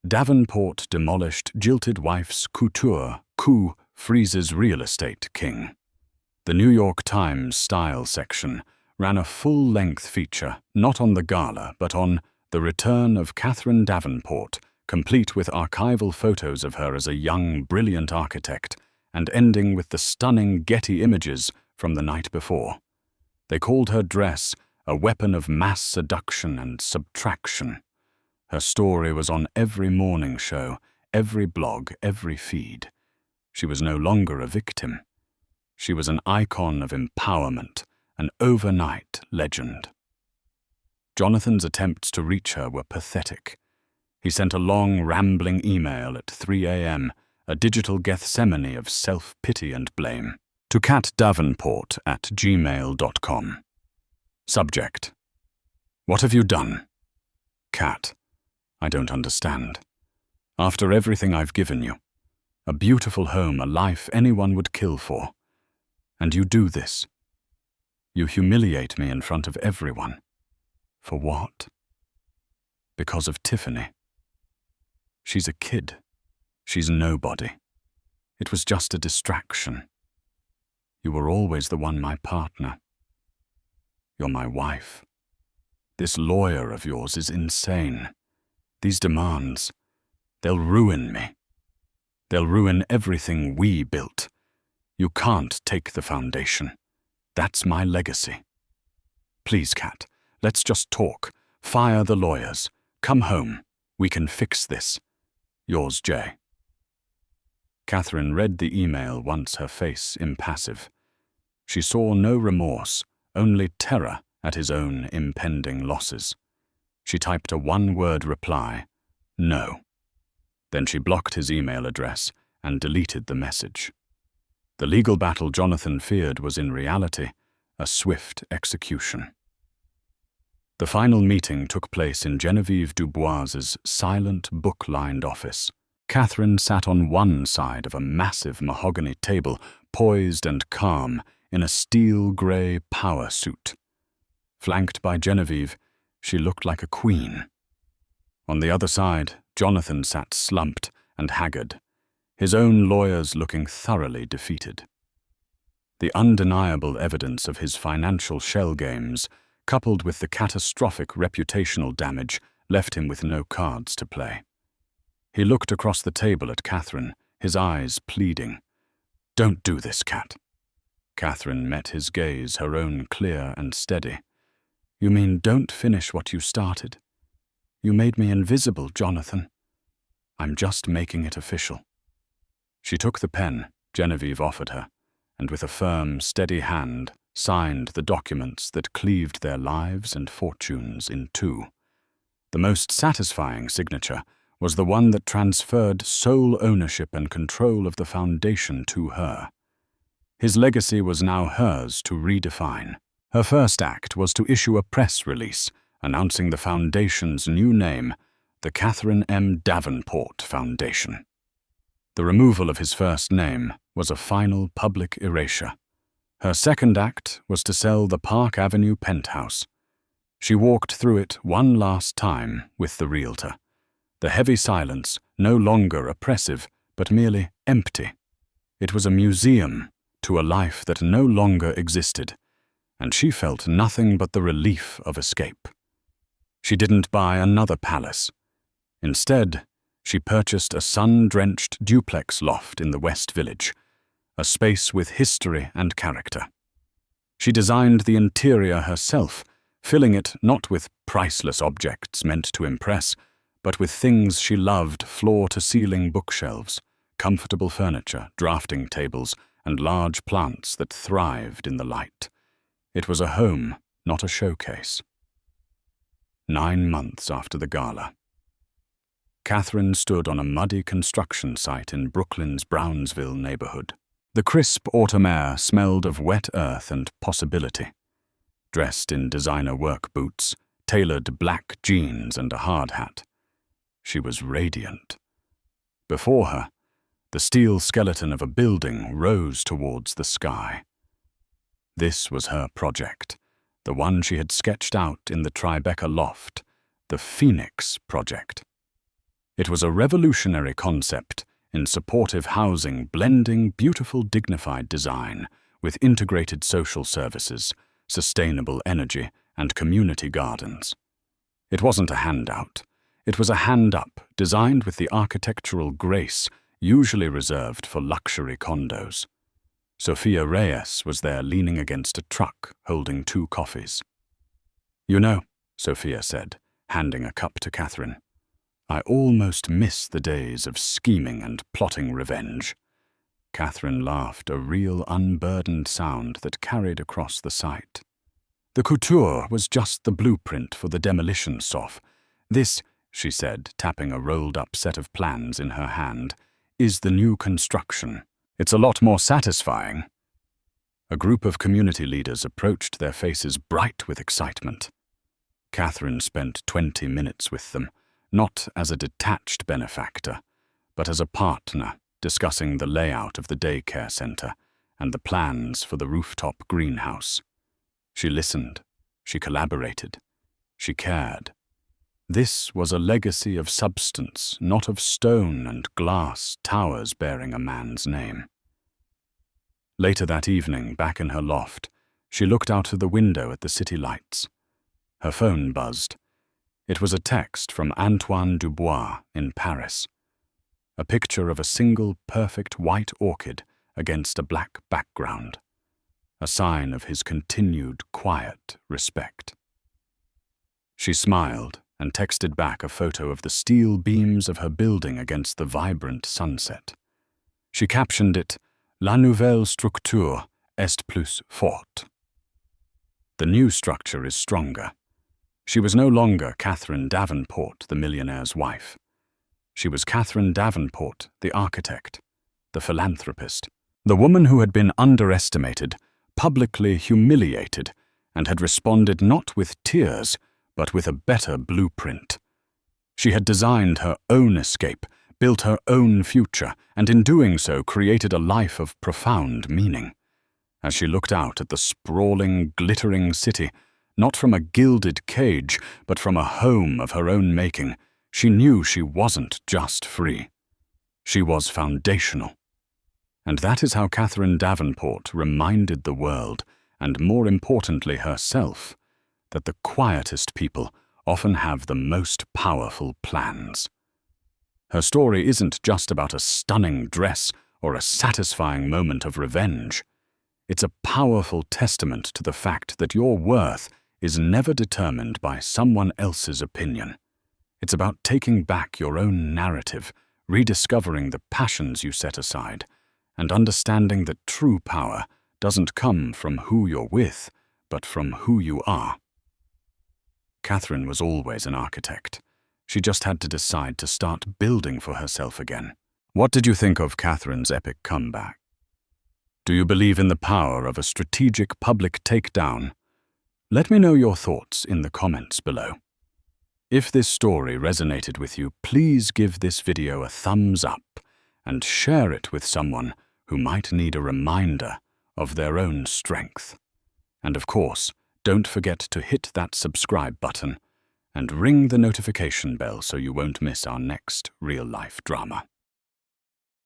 "Davenport demolished jilted wife's couture, coup freezes real estate king." The New York Times style section ran a full-length feature, not on the gala, but on the return of Catherine Davenport, complete with archival photos of her as a young, brilliant architect, and ending with the stunning Getty images from the night before. They called her dress a weapon of mass seduction and subtraction. Her story was on every morning show, every blog, every feed. She was no longer a victim. She was an icon of empowerment, an overnight legend. Jonathan's attempts to reach her were pathetic. He sent a long, rambling email at 3 a.m., a digital Gethsemane of self-pity and blame, to catdavenport@gmail.com. Subject: What have you done? Cat: I don't understand. After everything I've given you, a beautiful home, a life anyone would kill for, and you do this. You humiliate me in front of everyone. For what? Because of Tiffany. She's a kid. She's nobody. It was just a distraction. You were always the one, my partner. You're my wife. This lawyer of yours is insane. These demands, they'll ruin me. They'll ruin everything we built. You can't take the foundation. That's my legacy. Please, Cat, let's just talk. Fire the lawyers. Come home. We can fix this. Yours, Jay. Catherine read the email, once her face impassive. She saw no remorse, only terror at his own impending losses. She typed a one-word reply: no. Then she blocked his email address and deleted the message. The legal battle Jonathan feared was in reality a swift execution. The final meeting took place in Genevieve Dubois's silent, book-lined office. Catherine sat on one side of a massive mahogany table, poised and calm, in a steel-grey power suit. Flanked by Genevieve, she looked like a queen. On the other side, Jonathan sat slumped and haggard, his own lawyers looking thoroughly defeated. The undeniable evidence of his financial shell games, coupled with the catastrophic reputational damage, left him with no cards to play. He looked across the table at Catherine, his eyes pleading. "Don't do this, Cat." Catherine met his gaze, her own clear and steady. "You mean don't finish what you started? You made me invisible, Jonathan. I'm just making it official." She took the pen Genevieve offered her, and with a firm, steady hand signed the documents that cleaved their lives and fortunes in two. The most satisfying signature was the one that transferred sole ownership and control of the foundation to her. His legacy was now hers to redefine. Her first act was to issue a press release announcing the foundation's new name, the Catherine M. Davenport Foundation. The removal of his first name was a final public erasure. Her second act was to sell the Park Avenue penthouse. She walked through it one last time with the realtor. The heavy silence, no longer oppressive, but merely empty. It was a museum to a life that no longer existed, and she felt nothing but the relief of escape. She didn't buy another palace. Instead, she purchased a sun-drenched duplex loft in the West Village, a space with history and character. She designed the interior herself, filling it not with priceless objects meant to impress, but with things she loved: floor-to-ceiling bookshelves, comfortable furniture, drafting tables, and large plants that thrived in the light. It was a home, not a showcase. 9 months after the gala, Catherine stood on a muddy construction site in Brooklyn's Brownsville neighborhood. The crisp autumn air smelled of wet earth and possibility. Dressed in designer work boots, tailored black jeans, and a hard hat, she was radiant. Before her, the steel skeleton of a building rose towards the sky. This was her project, the one she had sketched out in the Tribeca loft, the Phoenix Project. It was a revolutionary concept in supportive housing, blending beautiful, dignified design with integrated social services, sustainable energy, and community gardens. It wasn't a handout. It was a hand-up, designed with the architectural grace usually reserved for luxury condos. Sophia Reyes was there leaning against a truck, holding 2 coffees. "You know," Sophia said, handing a cup to Catherine, I almost miss the days of scheming and plotting revenge." Catherine laughed, a real unburdened sound that carried across the sight. "The Couture was just the blueprint for the demolition soff. This," she said, tapping a rolled-up set of plans in her hand, "is the new construction. It's a lot more satisfying." A group of community leaders approached, their faces bright with excitement. Catherine spent 20 minutes with them, not as a detached benefactor, but as a partner, discussing the layout of the daycare center and the plans for the rooftop greenhouse. She listened, she collaborated, she cared. This was a legacy of substance, not of stone and glass towers bearing a man's name. Later that evening, back in her loft, she looked out of the window at the city lights. Her phone buzzed. It was a text from Antoine Dubois in Paris. A picture of a single perfect white orchid against a black background. A sign of his continued quiet respect. She smiled and texted back a photo of the steel beams of her building against the vibrant sunset. She captioned it, "La nouvelle structure est plus forte." The new structure is stronger. She was no longer Catherine Davenport, the millionaire's wife. She was Catherine Davenport, the architect, the philanthropist, the woman who had been underestimated, publicly humiliated, and had responded not with tears, but with a better blueprint. She had designed her own escape, built her own future, and in doing so created a life of profound meaning. As she looked out at the sprawling, glittering city, not from a gilded cage, but from a home of her own making, she knew she wasn't just free. She was foundational. And that is how Catherine Davenport reminded the world, and more importantly herself, that the quietest people often have the most powerful plans. Her story isn't just about a stunning dress or a satisfying moment of revenge. It's a powerful testament to the fact that your worth is never determined by someone else's opinion. It's about taking back your own narrative, rediscovering the passions you set aside, and understanding that true power doesn't come from who you're with, but from who you are. Catherine was always an architect. She just had to decide to start building for herself again. What did you think of Catherine's epic comeback? Do you believe in the power of a strategic public takedown? Let me know your thoughts in the comments below. If this story resonated with you, please give this video a thumbs up and share it with someone who might need a reminder of their own strength. And of course, don't forget to hit that subscribe button and ring the notification bell so you won't miss our next real-life drama.